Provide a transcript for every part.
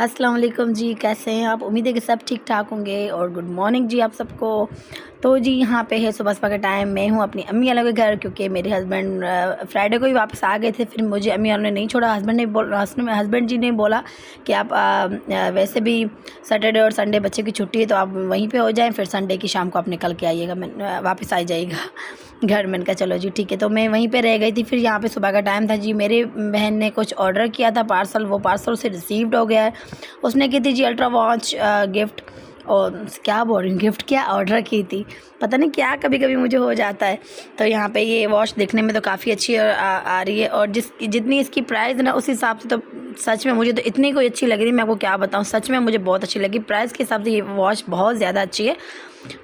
अस्सलाम वालेकुम जी, कैसे हैं आप? उम्मीद है कि सब ठीक ठाक होंगे और गुड मॉर्निंग जी आप सबको। तो जी यहाँ पे है सुबह सुबह का टाइम। मैं हूँ अपनी अम्मी वालों के घर, क्योंकि मेरे हस्बैंड फ्राइडे को ही वापस आ गए थे। फिर मुझे अम्मी वालों ने नहीं छोड़ा। हस्बैंड जी ने बोला कि आप वैसे भी सैटरडे और संडे बच्चे की छुट्टी है, तो आप वहीं पे हो जाएं, फिर संडे की शाम को आप निकल के आइएगा, वापस आ जाइएगा घर। मैंने कहा चलो जी ठीक है। तो मैं वहीं पे रह गई थी। फिर यहाँ पे सुबह का टाइम था जी। मेरी बहन ने कुछ ऑर्डर किया था पार्सल, वो पार्सल उसे रिसीव्ड हो गया है। उसने की थी जी अल्ट्रा वॉच गिफ्ट, और क्या बोल रही हूँ, गिफ्ट क्या ऑर्डर की थी, पता नहीं क्या कभी कभी मुझे हो जाता है। तो यहाँ पे ये वॉच देखने में तो काफ़ी अच्छी आ रही है, और जितनी इसकी प्राइस है ना, उस हिसाब से तो सच में मुझे तो इतनी कोई अच्छी लग रही, मैं आपको क्या बताऊँ, सच में मुझे बहुत अच्छी लगी। प्राइस के हिसाब से ये वॉच बहुत ज़्यादा अच्छी है।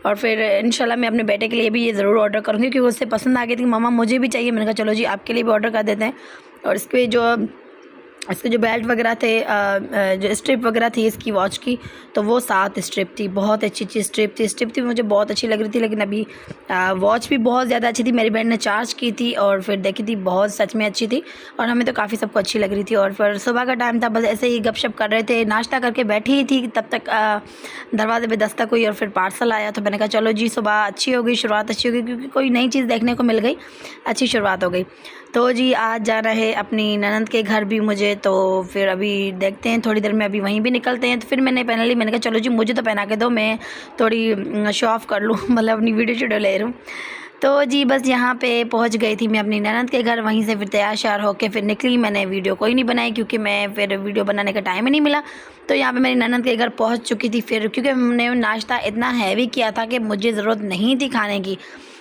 और फिर इंशाल्लाह मैं अपने बेटे के लिए भी ये ज़रूर ऑर्डर करूँगी, क्योंकि उससे पसंद आ गई थी। मामा मुझे भी चाहिए। मैंने कहा चलो जी आपके लिए भी ऑर्डर कर देते हैं। और इसके जो बेल्ट वगैरह थे, जो स्ट्रिप वगैरह थी इसकी वॉच की, तो वो 7 स्ट्रिप थी। बहुत अच्छी अच्छी स्ट्रिप थी, मुझे बहुत अच्छी लग रही थी। लेकिन अभी वॉच भी बहुत ज़्यादा अच्छी थी। मेरी बहन ने चार्ज की थी और फिर देखी थी, बहुत सच में अच्छी थी, और हमें तो काफ़ी सबको अच्छी लग रही थी। और फिर सुबह का टाइम था, बस ऐसे ही गपशप कर रहे थे, नाश्ता करके बैठी ही थी, तब तक दरवाजे पे दस्तक हुई और फिर पार्सल आया। तो मैंने कहा चलो जी सुबह अच्छी हो गई, शुरुआत अच्छी हो गई, क्योंकि कोई नई चीज़ देखने को मिल गई, अच्छी शुरुआत हो गई। तो जी आज जाना है अपनी ननंद के घर भी मुझे, तो फिर अभी देखते हैं, थोड़ी देर में अभी वहीं भी निकलते हैं। तो फिर मैंने पहन ली। मैंने कहा चलो जी मुझे तो पहना के दो, मैं थोड़ी शो ऑफ कर लूँ मतलब अपनी वीडियो ले रहा हूँ। तो जी बस यहाँ पे पहुँच गई थी मैं अपनी ननंद के घर। वहीं से फिर तैयार श्यार होकर फिर निकली। मैंने वीडियो कोई नहीं बनाई, क्योंकि मैं फिर वीडियो बनाने का टाइम ही नहीं मिला। तो यहाँ पे मेरी ननंद के घर पहुँच चुकी थी फिर, क्योंकि हमने नाश्ता इतना हैवी किया था कि मुझे ज़रूरत नहीं थी खाने की।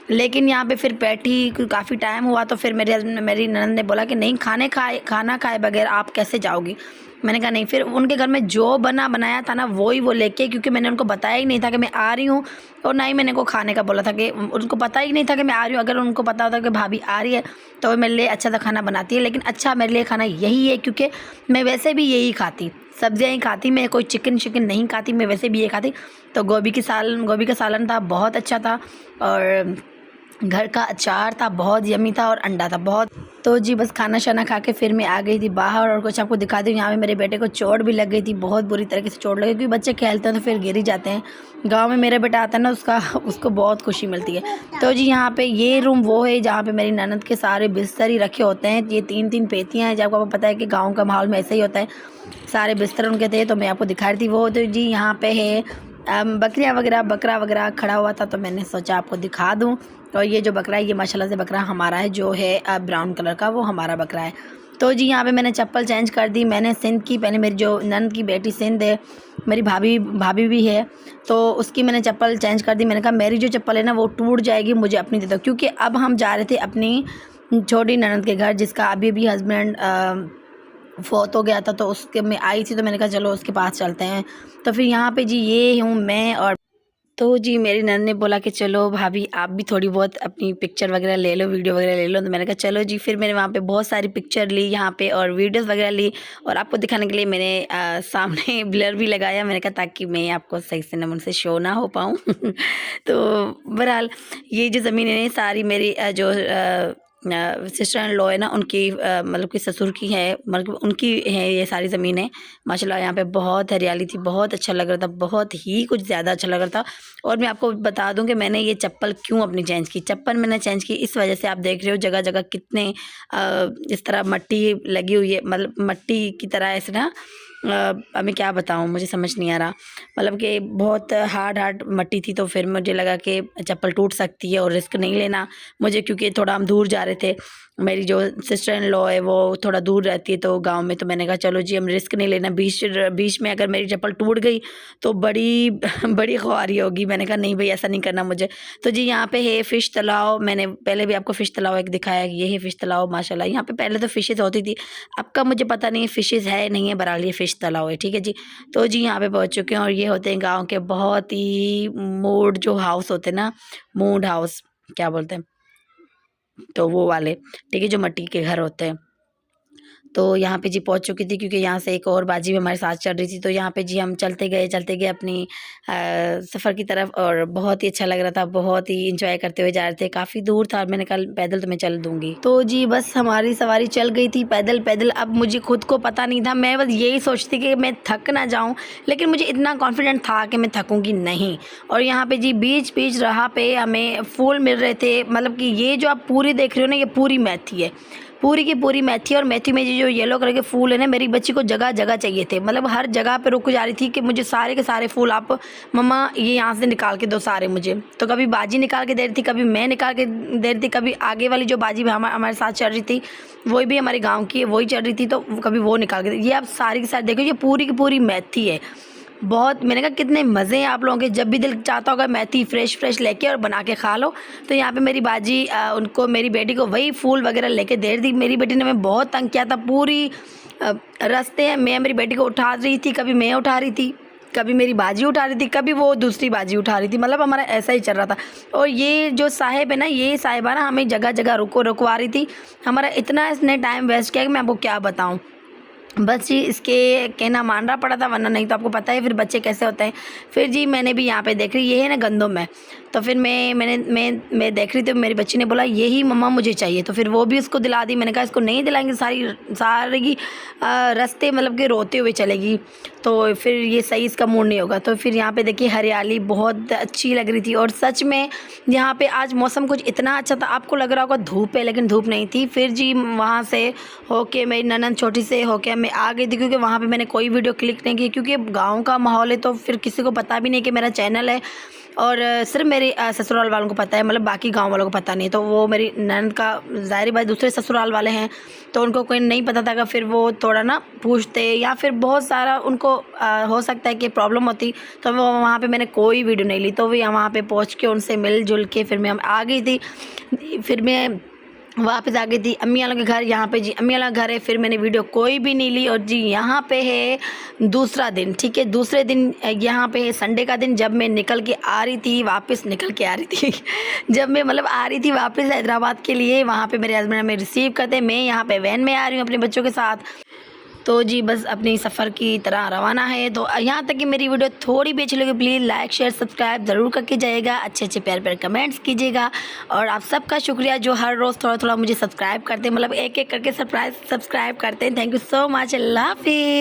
लेकिन यहाँ पे फिर बैठी काफ़ी टाइम हुआ, तो फिर मेरी ननद ने बोला कि नहीं, खाना खाए बगैर आप कैसे जाओगी। मैंने कहा नहीं। फिर उनके घर में जो बनाया था ना, वो लेके, क्योंकि मैंने उनको बताया ही नहीं था कि मैं आ रही हूँ, और ना ही मैंने को खाने का बोला था, कि उनको पता ही नहीं था कि मैं आ रही हूँ। अगर उनको पता होता कि भाभी आ रही है तो वो मेरे लिए अच्छा सा खाना बनाती है। लेकिन अच्छा मेरे लिए खाना यही है, क्योंकि मैं वैसे भी यही खाती, सब्जियाँ ही खाती, मैं कोई चिकन नहीं खाती, मैं वैसे भी ये खाती। तो गोभी का सालन था, बहुत अच्छा था, और घर का अचार था, बहुत यमी था, और अंडा था बहुत। तो जी बस खाना शाना खा के फिर मैं आ गई थी बाहर, और कुछ आपको दिखा दूँ। यहाँ पे मेरे बेटे को चोट भी लग गई थी, बहुत बुरी तरीके से चोट लगी, क्योंकि बच्चे खेलते हैं तो फिर गिर ही जाते हैं। गांव में मेरा बेटा आता है ना, उसको बहुत खुशी मिलती है। तो जी यहाँ पे ये रूम वो है जहाँ पे मेरी ननद के सारे बिस्तर ही रखे होते हैं। ये 3-3 पेटियाँ हैं, जब आपको पता है कि गाँव का माहौल में ऐसा ही होता है, सारे बिस्तर उनके थे। तो मैं आपको दिखा रही थी वो। तो जी यहाँ पे है बकरा वगैरह खड़ा हुआ था, तो मैंने सोचा आपको दिखा दूँ। और ये जो बकरा है, ये माशाल्लाह से बकरा हमारा है, जो है ब्राउन कलर का, वो हमारा बकरा है। तो जी यहाँ पे मैंने चप्पल चेंज कर दी। मैंने सिंध की, पहले मेरी जो नंद की बेटी सिंध है, मेरी भाभी भी है, तो उसकी मैंने चप्पल चेंज कर दी। मैंने कहा मेरी जो चप्पल है ना वो टूट जाएगी, मुझे अपनी दे दो, क्योंकि अब हम जा रहे थे अपनी छोटी ननद के घर, जिसका अभी हस्बैंड फोत हो गया था। तो उसके में आई थी, तो मैंने कहा चलो उसके पास चलते हैं। तो फिर यहाँ पे जी ये हूँ मैं। और तो जी मेरी नंद ने बोला कि चलो भाभी आप भी थोड़ी बहुत अपनी पिक्चर वगैरह ले लो, वीडियो वगैरह ले लो। तो मैंने कहा चलो जी। फिर मैंने वहाँ पे बहुत सारी पिक्चर ली यहाँ पे, और वीडियोस वगैरह ली, और आपको दिखाने के लिए मैंने सामने ब्लर भी लगाया। मैंने कहा ताकि मैं आपको सही से न उनसे शो ना हो पाऊँ तो बहरहाल ये जो ज़मीन है सारी मेरी जो सिस्टर इन लॉ है ना, उनकी मतलब कि ससुर की है, मतलब उनकी है ये सारी ज़मीनें। माशाल्लाह यहाँ पे बहुत हरियाली थी, बहुत अच्छा लग रहा था, बहुत ही कुछ ज़्यादा अच्छा लग रहा था। और मैं आपको बता दूं कि मैंने ये चप्पल क्यों अपनी चेंज की। चप्पल मैंने चेंज की इस वजह से, आप देख रहे हो जगह जगह कितने इस तरह मट्टी लगी हुई है, मतलब मट्टी की तरह ऐसे ना, मैं क्या बताऊं, मुझे समझ नहीं आ रहा। मतलब कि बहुत हार्ड मट्टी थी, तो फिर मुझे लगा कि चप्पल टूट सकती है और रिस्क नहीं लेना मुझे, क्योंकि थोड़ा हम दूर जा रहे थे। मेरी जो सिस्टर इन लॉ है वो थोड़ा दूर रहती है तो गांव में। तो मैंने कहा चलो जी हम रिस्क नहीं लेना, बीच में अगर मेरी चप्पल टूट गई तो बड़ी बड़ी ख्वारी होगी। मैंने कहा नहीं भाई ऐसा नहीं करना मुझे। तो जी यहाँ पे है फ़िश तालाब। मैंने पहले भी आपको फ़िश तालाब एक दिखाया, ये है फ़िश तालाब। माशाल्लाह यहाँ पे पहले तो फ़िशेज़ होती थी, अब का मुझे पता नहीं, फ़िशेज़ है नहीं है, बहरहाल ये फ़िश तालाब है, ठीक है जी। तो जी यहाँ पे पहुँच चुके हैं, और ये होते हैं गाँव के बहुत ही मूड जो हाउस होते हैं ना, मूड हाउस क्या बोलते हैं, तो वो वाले, ठीक है, जो मिट्टी के घर होते हैं। तो यहाँ पे जी पहुँच चुकी थी, क्योंकि यहाँ से एक और बाजी भी हमारे साथ चल रही थी। तो यहाँ पे जी हम चलते गए अपनी सफ़र की तरफ, और बहुत ही अच्छा लग रहा था, बहुत ही इंजॉय करते हुए जा रहे थे। काफ़ी दूर था और मैंने कहा पैदल तो मैं चल दूँगी। तो जी बस हमारी सवारी चल गई थी पैदल। अब मुझे खुद को पता नहीं था, मैं बस यही सोचती कि मैं थक ना जाऊँ, लेकिन मुझे इतना कॉन्फिडेंट था कि मैं थकूँगी नहीं। और यहाँ पे जी बीच राह पे हमें फूल मिल रहे थे, मतलब कि ये जो आप पूरी देख रहे हो ना, ये पूरी मेथी है, पूरी की पूरी मेथी। और मेथी में जो येलो कलर के फूल है ना, मेरी बच्ची को जगह जगह चाहिए थे, मतलब हर जगह पे रुक जा रही थी कि मुझे सारे के सारे फूल आप मम्मा ये यहाँ से निकाल के दो सारे मुझे। तो कभी बाजी निकाल के दे रही थी, कभी मैं निकाल के दे रही थी, कभी आगे वाली जो बाजी हमारे साथ चल रही थी, वही भी हमारे गाँव की है, वही चल रही थी, तो कभी वो निकाल के ये आप सारी की सारी देखो, ये पूरी की पूरी मेथी है। बहुत, मैंने कहा कितने मज़े हैं आप लोगों के, जब भी दिल चाहता होगा मेथी फ्रेश लेके और बना के खा लो। तो यहाँ पे मेरी बाजी उनको, मेरी बेटी को वही फूल वगैरह लेके दे दी। मेरी बेटी ने मैं बहुत तंग किया था पूरी रास्ते। मैं मेरी बेटी को उठा रही थी, कभी मैं उठा रही थी, कभी मेरी बाजी उठा रही थी, कभी वो दूसरी बाजी उठा रही थी, मतलब हमारा ऐसा ही चल रहा था। और ये जो साहिब है ना, ये साहिबा ना हमें जगह जगह रुकवा रही थी। हमारा इतना इसने टाइम वेस्ट किया कि मैं आपको क्या बताऊँ। बस जी इसके कहना मानना पड़ा था, वरना नहीं तो आपको पता है फिर बच्चे कैसे होते हैं। फिर जी मैंने भी यहाँ पे देख रही, ये है ना गंदम है, तो फिर मैं देख रही थी, मेरी बच्ची ने बोला यही मम्मा मुझे चाहिए, तो फिर वो भी उसको दिला दी। मैंने कहा इसको नहीं दिलाएंगे, सारी रास्ते मतलब कि रोते हुए चलेगी, तो फिर ये सही इसका मूड नहीं होगा। तो फिर यहाँ पे देखिए हरियाली बहुत अच्छी लग रही थी, और सच में यहाँ पे आज मौसम कुछ इतना अच्छा था, आपको लग रहा होगा धूप है, लेकिन धूप नहीं थी। फिर जी वहाँ से होके मेरी ननद छोटी से होके मैं आ गई थी, क्योंकि वहाँ पे मैंने कोई वीडियो क्लिक नहीं की, क्योंकि गांव का माहौल है, तो फिर किसी को पता भी नहीं कि मेरा चैनल है, और सिर्फ मेरे ससुराल वालों को पता है, मतलब बाकी गांव वालों को पता नहीं। तो वो मेरी ननद का ज़ाहिर बात दूसरे ससुराल वाले हैं, तो उनको कोई नहीं पता था, फिर वो थोड़ा ना पूछते, या फिर बहुत सारा उनको हो सकता है कि प्रॉब्लम होती, तो वो वहाँ पे मैंने कोई वीडियो नहीं ली। तो वहाँ पे पहुँच के उनसे मिलजुल के फिर मैं आ गई थी। फिर मैं वापस आ गई थी अम्मी वालों के घर। यहाँ पे जी अम्मी वाला घर है, फिर मैंने वीडियो कोई भी नहीं ली। और जी यहाँ पे है दूसरा दिन, ठीक है, दूसरे दिन यहाँ पे है संडे का दिन, जब मैं निकल के आ रही थी, वापस निकल के आ रही थी जब मैं मतलब आ रही थी वापस हैदराबाद के लिए, वहाँ पे मेरे हस्बैंड हमें रिसीव करते, मैं यहाँ पे वैन में आ रही हूँ अपने बच्चों के साथ। तो जी बस अपनी सफ़र की तरह रवाना है। तो यहाँ तक कि मेरी वीडियो थोड़ी भी अच्छी लगी, प्लीज़ लाइक शेयर सब्सक्राइब ज़रूर करके जाइएगा, अच्छे प्यारे कमेंट्स कीजिएगा। और आप सबका शुक्रिया जो हर रोज़ थोड़ा मुझे सब्सक्राइब करते हैं, मतलब एक करके सब्सक्राइब करते हैं। थैंक यू सो मच, अल्लाह हाफिज़।